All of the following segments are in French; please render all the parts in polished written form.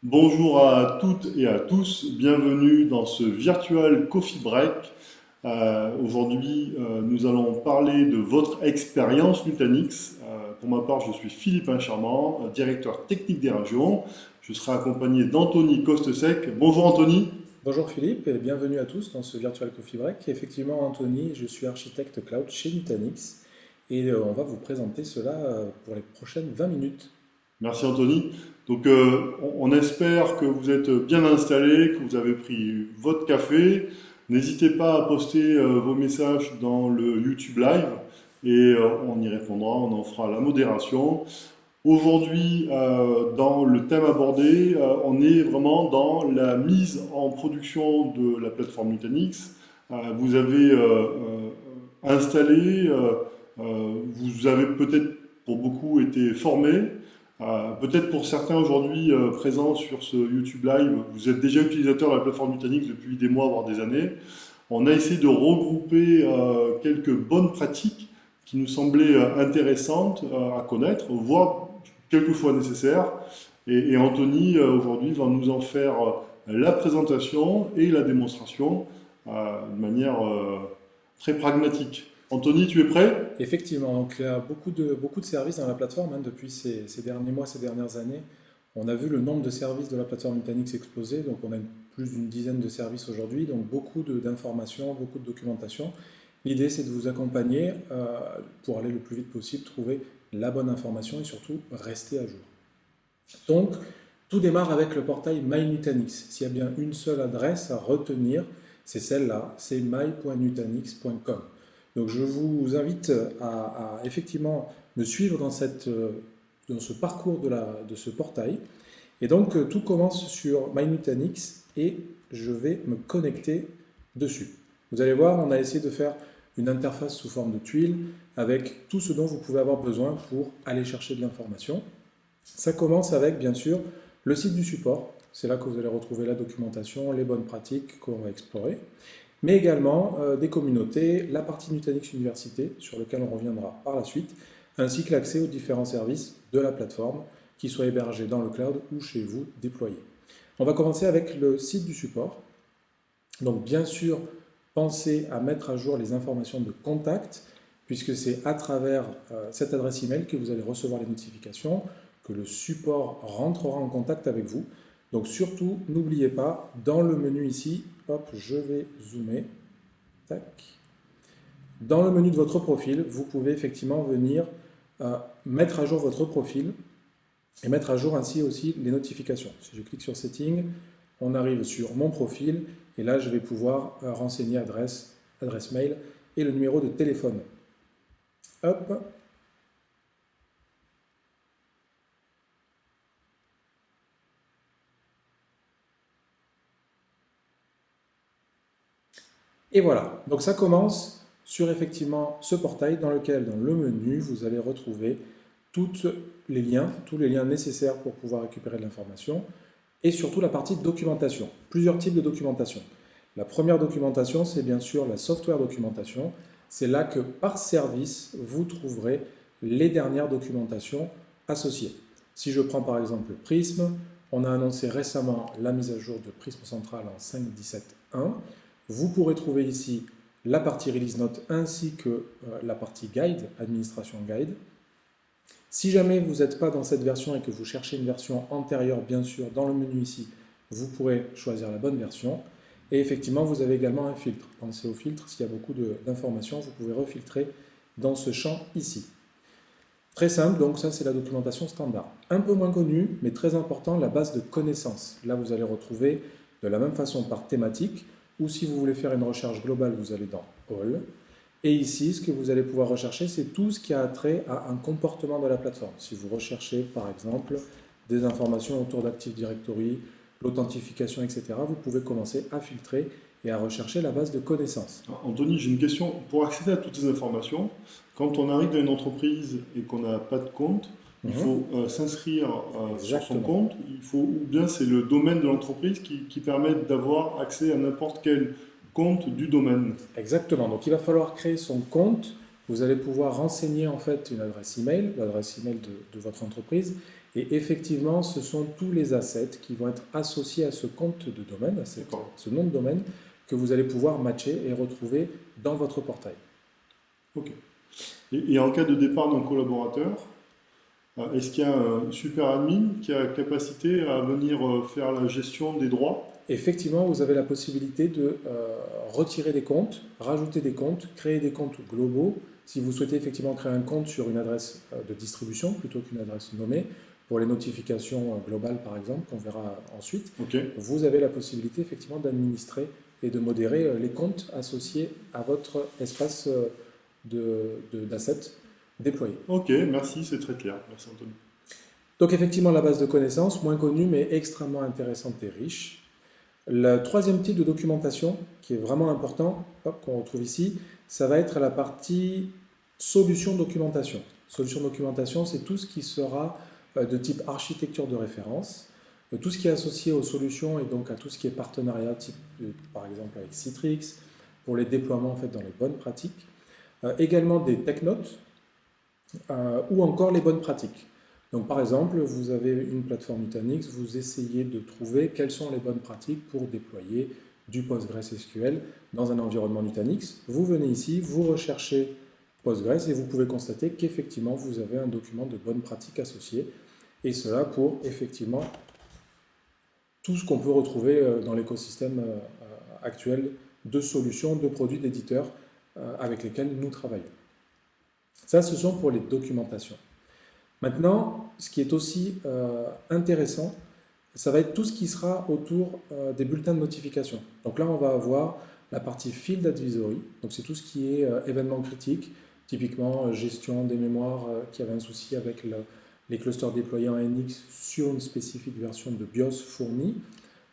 Bonjour à toutes et à tous, bienvenue dans ce virtual coffee break. Aujourd'hui, nous allons parler de votre expérience Nutanix. Pour ma part, je suis Philippe Incharmant, directeur technique des régions. Je serai accompagné d'Anthony Costesec. Bonjour Anthony. Bonjour Philippe et bienvenue à tous dans ce Virtual Coffee Break. Effectivement, Anthony, je suis architecte cloud chez Nutanix et on va vous présenter cela pour les prochaines 20 minutes. Merci Anthony. On espère que vous êtes bien installé, que vous avez pris votre café. N'hésitez pas à poster vos messages dans le YouTube Live et on y répondra, on en fera la modération. Aujourd'hui, dans le thème abordé, on est vraiment dans la mise en production de la plateforme Nutanix. Vous avez installé, vous avez peut-être pour beaucoup été formé. Peut-être pour certains aujourd'hui présents sur ce YouTube Live, vous êtes déjà utilisateur de la plateforme Nutanix depuis des mois, voire des années. On a essayé de regrouper quelques bonnes pratiques qui nous semblaient intéressantes à connaître, voire quelquefois nécessaires. Et Anthony, aujourd'hui, va nous en faire la présentation et la démonstration de manière très pragmatique. Anthony, tu es prêt? Effectivement, donc il y a beaucoup de services dans la plateforme depuis ces derniers mois, ces dernières années. On a vu le nombre de services de la plateforme Nutanix exploser, donc on a plus d'une dizaine de services aujourd'hui, donc d'informations, beaucoup de documentation. L'idée c'est de vous accompagner pour aller le plus vite possible, trouver la bonne information et surtout rester à jour. Donc, tout démarre avec le portail MyNutanix. S'il y a bien une seule adresse à retenir, c'est celle-là, c'est my.nutanix.com. Donc, je vous invite à effectivement me suivre dans ce parcours de ce portail. Et donc, tout commence sur MyNutanix et je vais me connecter dessus. Vous allez voir, on a essayé de faire une interface sous forme de tuile avec tout ce dont vous pouvez avoir besoin pour aller chercher de l'information. Ça commence avec, bien sûr, le site du support. C'est là que vous allez retrouver la documentation, les bonnes pratiques qu'on va explorer. Mais également des communautés, la partie Nutanix Université, sur laquelle on reviendra par la suite, ainsi que l'accès aux différents services de la plateforme, qu'ils soient hébergés dans le cloud ou chez vous déployés. On va commencer avec le site du support. Donc bien sûr, pensez à mettre à jour les informations de contact, puisque c'est à travers cette adresse email que vous allez recevoir les notifications, que le support rentrera en contact avec vous. Donc surtout, n'oubliez pas, dans le menu ici, hop, je vais zoomer, tac. Dans le menu de votre profil, vous pouvez effectivement venir mettre à jour votre profil et mettre à jour ainsi aussi les notifications. Si je clique sur Settings, on arrive sur mon profil et là, je vais pouvoir renseigner adresse mail et le numéro de téléphone. Hop. Et voilà, donc ça commence sur effectivement ce portail dans lequel, dans le menu, vous allez retrouver tous les liens nécessaires pour pouvoir récupérer de l'information et surtout la partie documentation. Plusieurs types de documentation. La première documentation, c'est bien sûr la software documentation. C'est là que par service, vous trouverez les dernières documentations associées. Si je prends par exemple Prism, on a annoncé récemment la mise à jour de Prism Central en 5.17.1. Vous pourrez trouver ici la partie Release Note ainsi que la partie Guide, Administration Guide. Si jamais vous n'êtes pas dans cette version et que vous cherchez une version antérieure, bien sûr, dans le menu ici, vous pourrez choisir la bonne version. Et effectivement, vous avez également un filtre. Pensez au filtre, s'il y a beaucoup d'informations, vous pouvez refiltrer dans ce champ ici. Très simple, donc ça c'est la documentation standard. Un peu moins connue, mais très important, la base de connaissances. Là, vous allez retrouver de la même façon par thématique, ou si vous voulez faire une recherche globale, vous allez dans All. Et ici, ce que vous allez pouvoir rechercher, c'est tout ce qui a trait à un comportement de la plateforme. Si vous recherchez, par exemple, des informations autour d'Active Directory, l'authentification, etc., vous pouvez commencer à filtrer et à rechercher la base de connaissances. Anthony, j'ai une question. Pour accéder à toutes ces informations, quand on arrive dans une entreprise et qu'on n'a pas de compte, il faut s'inscrire sur son Exactement. compte, ou bien c'est le domaine de l'entreprise qui permet d'avoir accès à n'importe quel compte du domaine. Exactement. Donc il va falloir créer son compte. Vous allez pouvoir renseigner en fait une adresse email, l'adresse email de votre entreprise. Et effectivement, ce sont tous les assets qui vont être associés à ce compte de domaine, à D'accord. ce nom de domaine, que vous allez pouvoir matcher et retrouver dans votre portail. Ok. Et en cas de départ d'un collaborateur, est-ce qu'il y a un super admin qui a capacité à venir faire la gestion des droits? Effectivement, vous avez la possibilité de retirer des comptes, rajouter des comptes, créer des comptes globaux. Si vous souhaitez effectivement créer un compte sur une adresse de distribution plutôt qu'une adresse nommée, pour les notifications globales par exemple, qu'on verra ensuite, Ok. vous avez la possibilité effectivement d'administrer et de modérer les comptes associés à votre espace d'assets déployé. Ok, merci, c'est très clair. Merci Anthony. Donc effectivement, la base de connaissances, moins connue mais extrêmement intéressante et riche. Le troisième type de documentation, qui est vraiment important, qu'on retrouve ici, ça va être la partie solution documentation. Solution documentation, c'est tout ce qui sera de type architecture de référence, tout ce qui est associé aux solutions et donc à tout ce qui est partenariat, type, par exemple avec Citrix, pour les déploiements en fait, dans les bonnes pratiques. Également des tech notes ou encore les bonnes pratiques. Donc par exemple, vous avez une plateforme Nutanix, vous essayez de trouver quelles sont les bonnes pratiques pour déployer du PostgreSQL dans un environnement Nutanix. Vous venez ici, vous recherchez Postgres et vous pouvez constater qu'effectivement vous avez un document de bonnes pratiques associé. Et cela pour effectivement tout ce qu'on peut retrouver dans l'écosystème actuel de solutions, de produits, d'éditeurs avec lesquels nous travaillons. Ça, ce sont pour les documentations. Maintenant, ce qui est aussi intéressant, ça va être tout ce qui sera autour des bulletins de notification. Donc là, on va avoir la partie Field Advisory, donc c'est tout ce qui est événements critiques, typiquement gestion des mémoires qui avait un souci avec les clusters déployés en NX sur une spécifique version de BIOS fournie.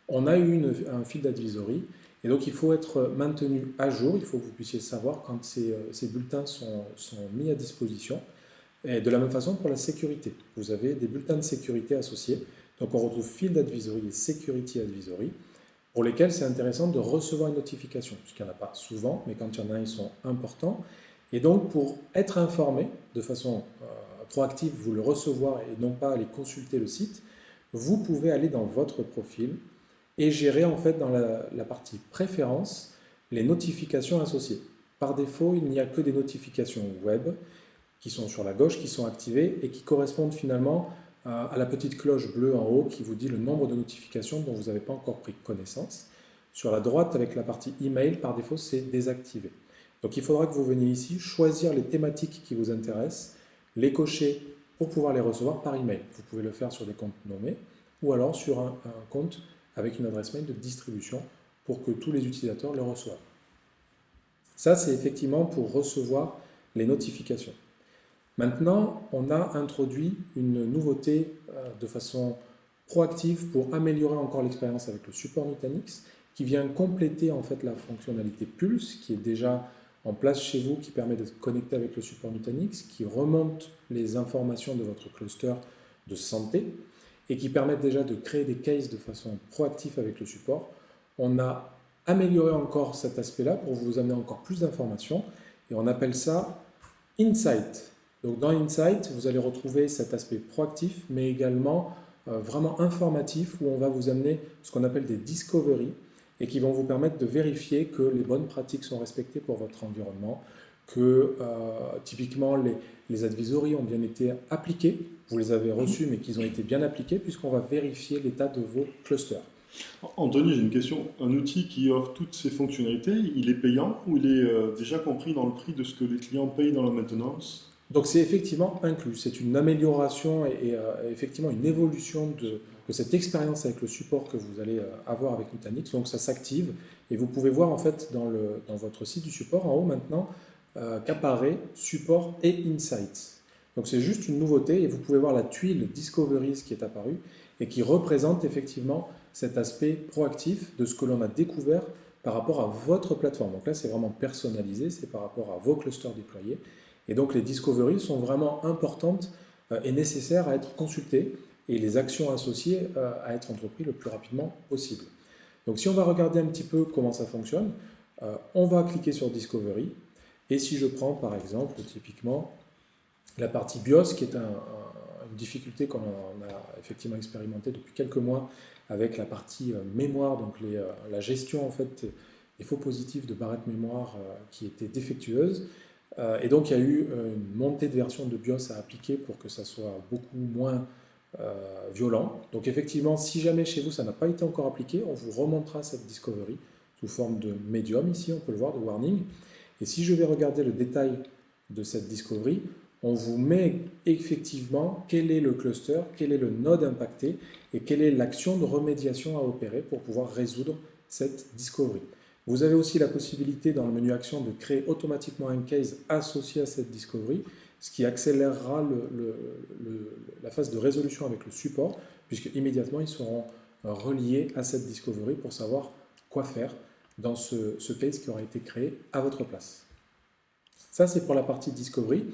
On a eu un Field Advisory, et donc il faut être maintenu à jour, il faut que vous puissiez savoir quand ces bulletins sont mis à disposition. Et de la même façon pour la sécurité, vous avez des bulletins de sécurité associés. Donc on retrouve Field Advisory et Security Advisory, pour lesquels c'est intéressant de recevoir une notification, puisqu'il n'y en a pas souvent, mais quand il y en a, ils sont importants. Et donc pour être informé de façon proactive, vous le recevoir et non pas aller consulter le site, vous pouvez aller dans votre profil et gérer en fait dans la partie préférences les notifications associées. Par défaut, il n'y a que des notifications web qui sont sur la gauche, qui sont activées et qui correspondent finalement à la petite cloche bleue en haut qui vous dit le nombre de notifications dont vous n'avez pas encore pris connaissance. Sur la droite, avec la partie email, par défaut, c'est désactivé. Donc il faudra que vous veniez ici choisir les thématiques qui vous intéressent, les cocher pour pouvoir les recevoir par email. Vous pouvez le faire sur des comptes nommés ou alors sur un compte avec une adresse mail de distribution pour que tous les utilisateurs le reçoivent. Ça, c'est effectivement pour recevoir les notifications. Maintenant, on a introduit une nouveauté de façon proactive pour améliorer encore l'expérience avec le support Nutanix, qui vient compléter en fait la fonctionnalité Pulse, qui est déjà en place chez vous, qui permet d'être connecté avec le support Nutanix, qui remonte les informations de votre cluster de santé et qui permettent déjà de créer des cases de façon proactive avec le support. On a amélioré encore cet aspect-là pour vous amener encore plus d'informations et on appelle ça Insight. Donc dans Insight, vous allez retrouver cet aspect proactif, mais également vraiment informatif, où on va vous amener ce qu'on appelle des discoveries, et qui vont vous permettre de vérifier que les bonnes pratiques sont respectées pour votre environnement, que typiquement les advisories ont bien été appliquées, vous les avez reçus, mais qu'ils ont été bien appliqués, puisqu'on va vérifier l'état de vos clusters. Anthony, j'ai une question. Un outil qui offre toutes ces fonctionnalités, il est payant ou il est déjà compris dans le prix de ce que les clients payent dans la maintenance? Donc c'est effectivement inclus, c'est une amélioration et effectivement une évolution de cette expérience avec le support que vous allez avoir avec Nutanix. Donc ça s'active et vous pouvez voir en fait dans votre site du support en haut maintenant qu'apparaît support et insights. Donc c'est juste une nouveauté et vous pouvez voir la tuile Discoveries qui est apparue et qui représente effectivement cet aspect proactif de ce que l'on a découvert par rapport à votre plateforme. Donc là c'est vraiment personnalisé, c'est par rapport à vos clusters déployés. Et donc les discoveries sont vraiment importantes et nécessaires à être consultées et les actions associées à être entreprises le plus rapidement possible. Donc si on va regarder un petit peu comment ça fonctionne, on va cliquer sur Discovery et si je prends par exemple typiquement la partie BIOS qui est une difficulté qu'on a effectivement expérimenté depuis quelques mois avec la partie mémoire, donc la gestion en fait des faux positifs de barrettes mémoire qui étaient défectueuses. Et donc il y a eu une montée de version de BIOS à appliquer pour que ça soit beaucoup moins violent. Donc effectivement, si jamais chez vous ça n'a pas été encore appliqué, on vous remontera cette discovery sous forme de medium, ici on peut le voir, de warning. Et si je vais regarder le détail de cette discovery, on vous met effectivement quel est le cluster, quel est le node impacté et quelle est l'action de remédiation à opérer pour pouvoir résoudre cette discovery. Vous avez aussi la possibilité dans le menu action de créer automatiquement un case associé à cette discovery, ce qui accélérera la phase de résolution avec le support, puisque immédiatement ils seront reliés à cette discovery pour savoir quoi faire dans ce case qui aura été créé à votre place. Ça, c'est pour la partie discovery.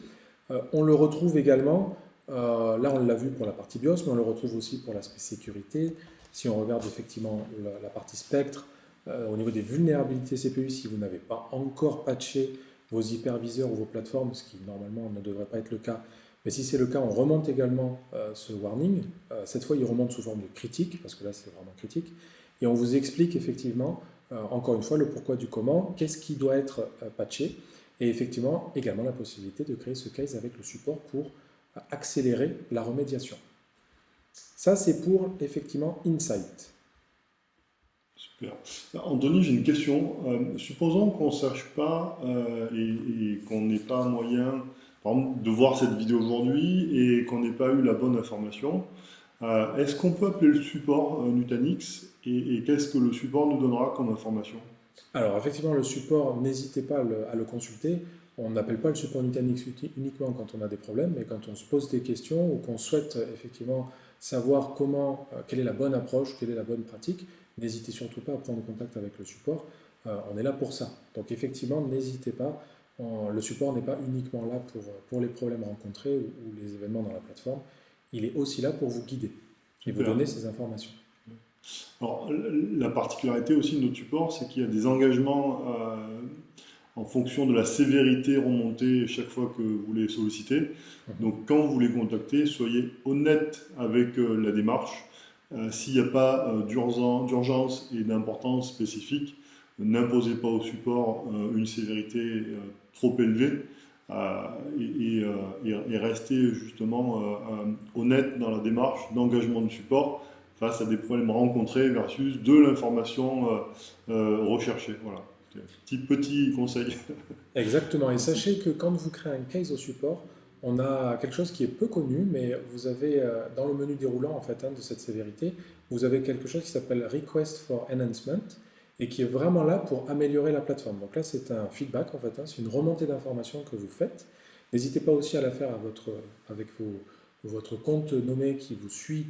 On le retrouve également, là on l'a vu pour la partie BIOS, mais on le retrouve aussi pour l'aspect sécurité. Si on regarde effectivement la partie spectre, au niveau des vulnérabilités CPU, si vous n'avez pas encore patché vos hyperviseurs ou vos plateformes, ce qui normalement ne devrait pas être le cas, mais si c'est le cas, on remonte également ce warning. Cette fois, il remonte sous forme de critique, parce que là c'est vraiment critique, et on vous explique effectivement, encore une fois, le pourquoi du comment, qu'est-ce qui doit être patché, et effectivement également la possibilité de créer ce case avec le support pour accélérer la remédiation. Ça, c'est pour effectivement Insight. Super. Anthony, j'ai une question. Supposons qu'on ne sache pas et qu'on n'ait pas moyen, par exemple, de voir cette vidéo aujourd'hui et qu'on n'ait pas eu la bonne information. Est-ce qu'on peut appeler le support Nutanix et qu'est-ce que le support nous donnera comme information? Alors effectivement, le support, n'hésitez pas à le consulter. On n'appelle pas le support Nutanix uniquement quand on a des problèmes, mais quand on se pose des questions ou qu'on souhaite effectivement savoir quelle est la bonne approche, quelle est la bonne pratique, n'hésitez surtout pas à prendre contact avec le support. On est là pour ça. Donc effectivement, n'hésitez pas. Le support n'est pas uniquement là pour les problèmes rencontrés ou les événements dans la plateforme. Il est aussi là pour vous guider et vous donner ces informations. Alors, la particularité aussi de notre support, c'est qu'il y a des engagements en fonction de la sévérité remontée chaque fois que vous les sollicitez. Donc, quand vous les contactez, soyez honnête avec la démarche. S'il n'y a pas d'urgence et d'importance spécifique, n'imposez pas au support une sévérité trop élevée et restez justement honnête dans la démarche d'engagement du support face à des problèmes rencontrés versus de l'information recherchée. Voilà, petit conseil. Exactement, et sachez que quand vous créez un case au support, on a quelque chose qui est peu connu, mais vous avez dans le menu déroulant en fait, de cette sévérité, vous avez quelque chose qui s'appelle Request for Enhancement et qui est vraiment là pour améliorer la plateforme. Donc là, c'est un feedback en fait, c'est une remontée d'informations que vous faites. N'hésitez pas aussi à la faire avec votre compte nommé qui vous suit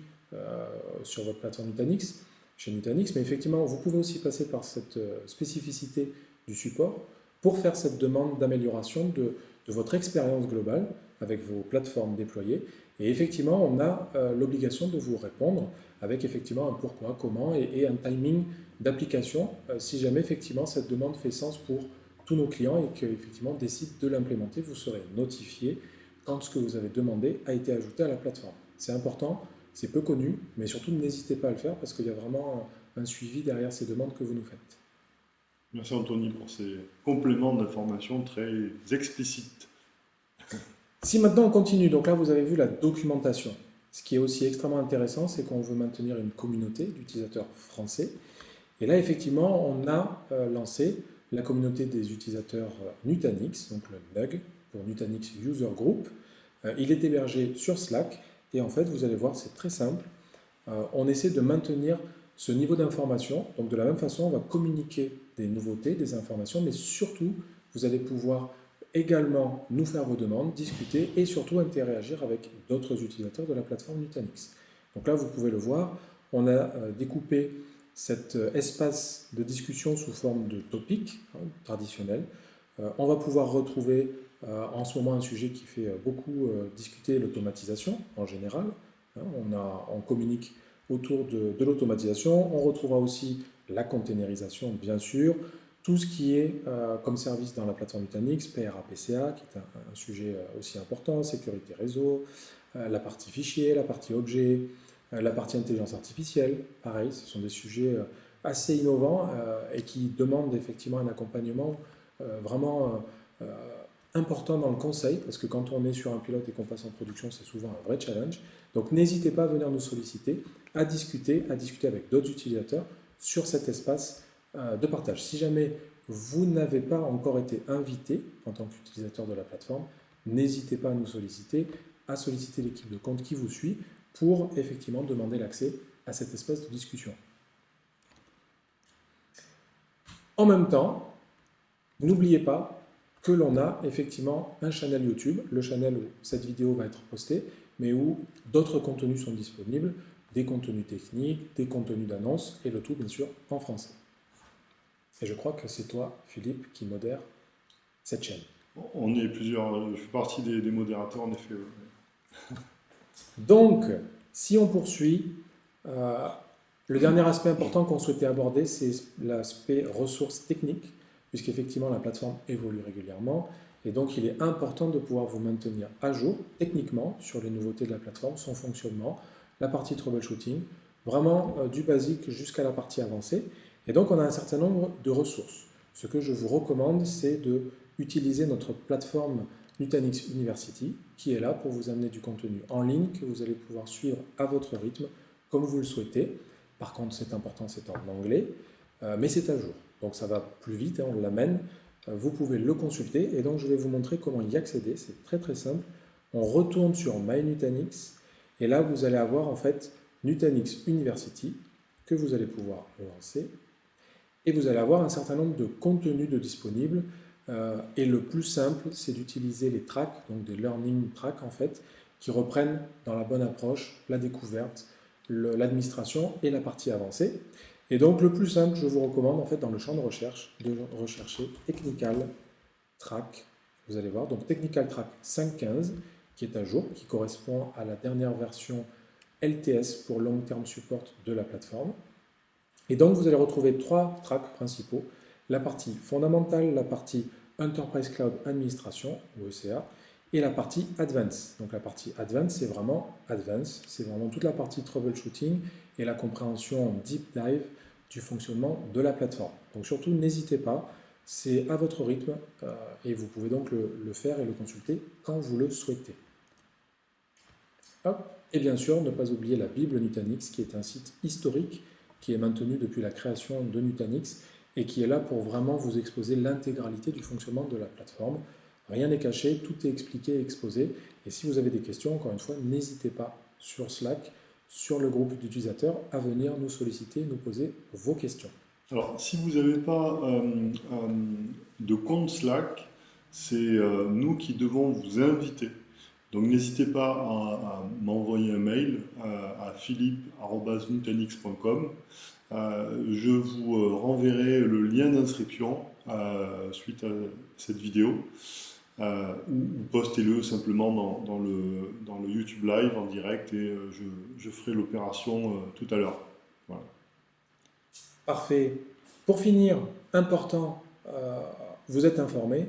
sur votre plateforme Nutanix, chez Nutanix, mais effectivement, vous pouvez aussi passer par cette spécificité du support pour faire cette demande d'amélioration de votre expérience globale avec vos plateformes déployées. Et effectivement, on a l'obligation de vous répondre avec effectivement un pourquoi, comment et un timing d'application si jamais effectivement cette demande fait sens pour tous nos clients et qu'effectivement décident de l'implémenter, vous serez notifié quand ce que vous avez demandé a été ajouté à la plateforme. C'est important. C'est peu connu, mais surtout n'hésitez pas à le faire parce qu'il y a vraiment un suivi derrière ces demandes que vous nous faites. Merci Anthony pour ces compléments d'informations très explicites. Si maintenant on continue, donc là vous avez vu la documentation. Ce qui est aussi extrêmement intéressant, c'est qu'on veut maintenir une communauté d'utilisateurs français. Et là effectivement, on a lancé la communauté des utilisateurs Nutanix, donc le NUG, pour Nutanix User Group. Il est hébergé sur Slack. Et en fait, vous allez voir, c'est très simple. On essaie de maintenir ce niveau d'information. Donc de la même façon, on va communiquer des nouveautés, des informations, mais surtout, vous allez pouvoir également nous faire vos demandes, discuter et surtout interagir avec d'autres utilisateurs de la plateforme Nutanix. Donc là, vous pouvez le voir, on a découpé cet espace de discussion sous forme de topic traditionnel. On va pouvoir retrouver en ce moment un sujet qui fait beaucoup discuter l'automatisation en général. On communique autour de l'automatisation. On retrouvera aussi la containerisation, bien sûr, tout ce qui est comme service dans la plateforme Nutanix, PRA-PCA, qui est un sujet aussi important, sécurité réseau, la partie fichier, la partie objet, la partie intelligence artificielle. Pareil, ce sont des sujets assez innovants et qui demandent effectivement un accompagnement vraiment important dans le conseil, parce que quand on est sur un pilote et qu'on passe en production, c'est souvent un vrai challenge. Donc n'hésitez pas à venir nous solliciter, à discuter avec d'autres utilisateurs sur cet espace de partage. Si jamais vous n'avez pas encore été invité en tant qu'utilisateur de la plateforme, n'hésitez pas à nous solliciter, à solliciter l'équipe de compte qui vous suit pour effectivement demander l'accès à cet espace de discussion. En même temps, n'oubliez pas que l'on a effectivement un channel YouTube, le channel où cette vidéo va être postée, mais où d'autres contenus sont disponibles, des contenus techniques, des contenus d'annonces, et le tout bien sûr en français. Et je crois que c'est toi, Philippe, qui modère cette chaîne. On est plusieurs, je fais partie des modérateurs en effet. Donc, si on poursuit, le dernier aspect important qu'on souhaitait aborder, c'est l'aspect ressources techniques, puisqu'effectivement la plateforme évolue régulièrement, et donc il est important de pouvoir vous maintenir à jour techniquement sur les nouveautés de la plateforme, son fonctionnement, la partie troubleshooting, vraiment du basique jusqu'à la partie avancée. Et donc on a un certain nombre de ressources. Ce que je vous recommande, c'est de utiliser notre plateforme Nutanix University, qui est là pour vous amener du contenu en ligne que vous allez pouvoir suivre à votre rythme, comme vous le souhaitez. Par contre, c'est important, c'est en anglais, mais c'est à jour. Donc ça va plus vite, on l'amène. Vous pouvez le consulter, et donc je vais vous montrer comment y accéder. C'est très très simple. On retourne sur My Nutanix, et là vous allez avoir en fait Nutanix University, que vous allez pouvoir lancer. Et vous allez avoir un certain nombre de contenus de disponibles. Et le plus simple, c'est d'utiliser les tracks, donc des learning tracks en fait, qui reprennent dans la bonne approche la découverte, l'administration et la partie avancée. Et donc le plus simple, je vous recommande en fait dans le champ de recherche de rechercher Technical Track. Vous allez voir, donc Technical Track 5.15 qui est à jour, qui correspond à la dernière version LTS pour Long Term Support de la plateforme. Et donc vous allez retrouver trois tracks principaux, la partie fondamentale, la partie Enterprise Cloud Administration, ou ECA, et la partie Advanced. Donc la partie Advanced, c'est vraiment Advanced, c'est vraiment toute la partie troubleshooting et la compréhension deep dive du fonctionnement de la plateforme. Donc surtout, n'hésitez pas, c'est à votre rythme et vous pouvez donc le faire et le consulter quand vous le souhaitez. Hop. Et bien sûr, ne pas oublier la Bible Nutanix, qui est un site historique qui est maintenu depuis la création de Nutanix et qui est là pour vraiment vous exposer l'intégralité du fonctionnement de la plateforme. Rien n'est caché, tout est expliqué et exposé. Et si vous avez des questions, encore une fois, n'hésitez pas sur Slack, sur le groupe d'utilisateurs, à venir nous solliciter, nous poser vos questions. Alors, si vous n'avez pas de compte Slack, c'est nous qui devons vous inviter. Donc, n'hésitez pas à m'envoyer un mail à philippe@nutanix.com. Je vous renverrai le lien d'inscription suite à cette vidéo ou postez-le simplement dans le YouTube Live en direct et je ferai l'opération tout à l'heure. Voilà. Parfait. Pour finir, important, vous êtes informé.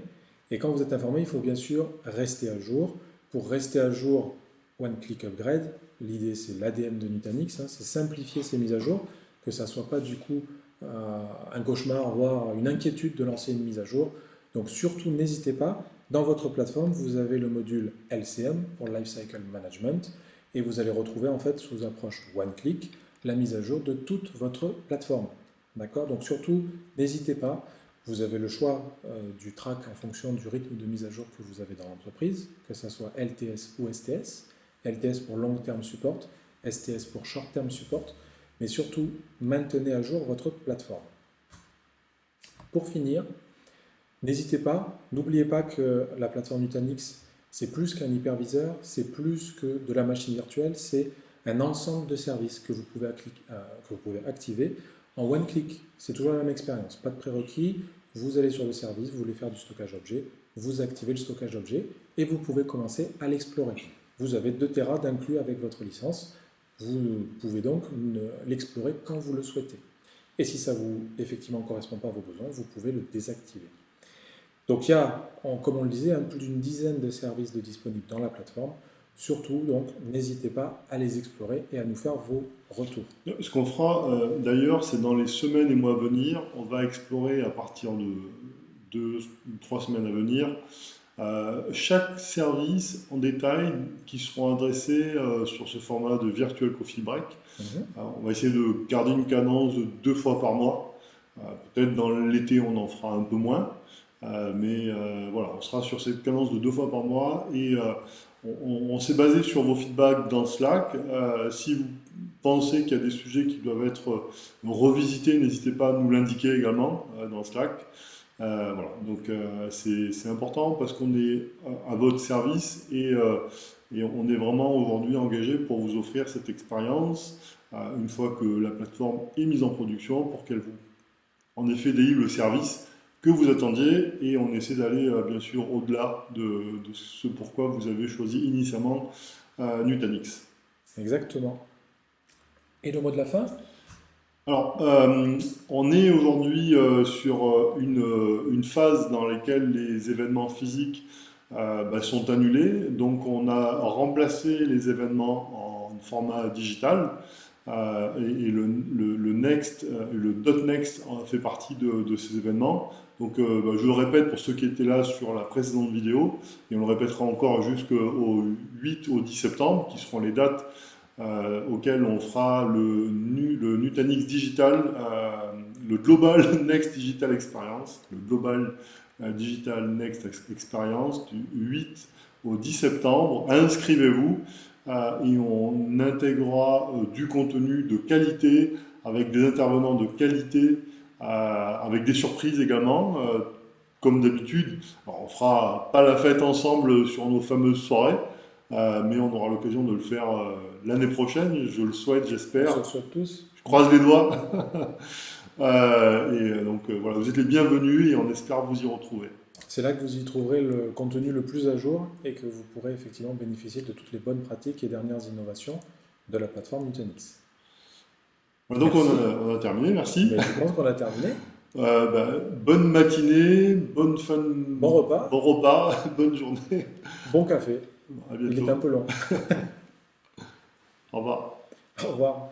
Et quand vous êtes informé, il faut bien sûr rester à jour. Pour rester à jour, One Click Upgrade, l'idée c'est l'ADN de Nutanix, c'est simplifier ces mises à jour, que ça ne soit pas du coup un cauchemar, voire une inquiétude de lancer une mise à jour. Donc surtout, n'hésitez pas. Dans votre plateforme, vous avez le module LCM pour Lifecycle Management et vous allez retrouver en fait sous approche One Click la mise à jour de toute votre plateforme. D'accord? Donc surtout, n'hésitez pas. Vous avez le choix du track en fonction du rythme de mise à jour que vous avez dans l'entreprise, que ce soit LTS ou STS. LTS pour Long Term Support, STS pour Short Term Support. Mais surtout, maintenez à jour votre plateforme. Pour finir, n'hésitez pas, n'oubliez pas que la plateforme Nutanix, c'est plus qu'un hyperviseur, c'est plus que de la machine virtuelle, c'est un ensemble de services que vous pouvez activer. En one click, c'est toujours la même expérience, pas de prérequis, vous allez sur le service, vous voulez faire du stockage objet, vous activez le stockage d'objets et vous pouvez commencer à l'explorer. Vous avez 2 Tera d'inclus avec votre licence, vous pouvez donc l'explorer quand vous le souhaitez. Et si ça vous effectivement correspond pas à vos besoins, vous pouvez le désactiver. Donc il y a, comme on le disait, plus d'une dizaine de services disponibles dans la plateforme. Surtout, donc, n'hésitez pas à les explorer et à nous faire vos retours. Ce qu'on fera d'ailleurs, c'est dans les semaines et mois à venir, on va explorer à partir de 2 ou 3 semaines à venir chaque service en détail qui seront adressés sur ce format de Virtual Coffee Break. Mhm. On va essayer de garder une cadence de 2 fois par mois. Peut-être dans l'été, on en fera un peu moins. Mais voilà, on sera sur cette cadence de 2 fois par mois et on s'est basé sur vos feedbacks dans Slack. Si vous pensez qu'il y a des sujets qui doivent être revisités, n'hésitez pas à nous l'indiquer également dans Slack. Voilà, donc c'est important parce qu'on est à votre service et on est vraiment aujourd'hui engagé pour vous offrir cette expérience une fois que la plateforme est mise en production pour qu'elle vous, en effet, délivre le service que vous attendiez et on essaie d'aller bien sûr au-delà de ce pourquoi vous avez choisi initialement Nutanix. Exactement. Et le mot de la fin? Alors, on est aujourd'hui sur une phase dans laquelle les événements physiques sont annulés. Donc, on a remplacé les événements en format digital. Et le Next, le .next fait partie de ces événements. Donc, je le répète pour ceux qui étaient là sur la précédente vidéo, et on le répétera encore jusqu'au 8 au 10 septembre, qui seront les dates auquel on fera le Nutanix Digital, le Global Next Digital Experience, le Global Digital Next Experience du 8 au 10 septembre. Inscrivez-vous et on intégrera du contenu de qualité avec des intervenants de qualité, avec des surprises également. Comme d'habitude, on fera pas la fête ensemble sur nos fameuses soirées, mais on aura l'occasion de le faire l'année prochaine, je le souhaite, On se j'espère. le souhaite tous. Je croise les doigts. Voilà, vous êtes les bienvenus et on espère vous y retrouver. C'est là que vous y trouverez le contenu le plus à jour et que vous pourrez effectivement bénéficier de toutes les bonnes pratiques et dernières innovations de la plateforme Nutanix. Voilà, donc Merci. on a terminé, merci. Mais je pense qu'on a terminé. Bonne matinée, bonne fin, Bon repas, bon repas, bonne journée. bon café. À Il est un bientôt. peu long. Au revoir. Au revoir.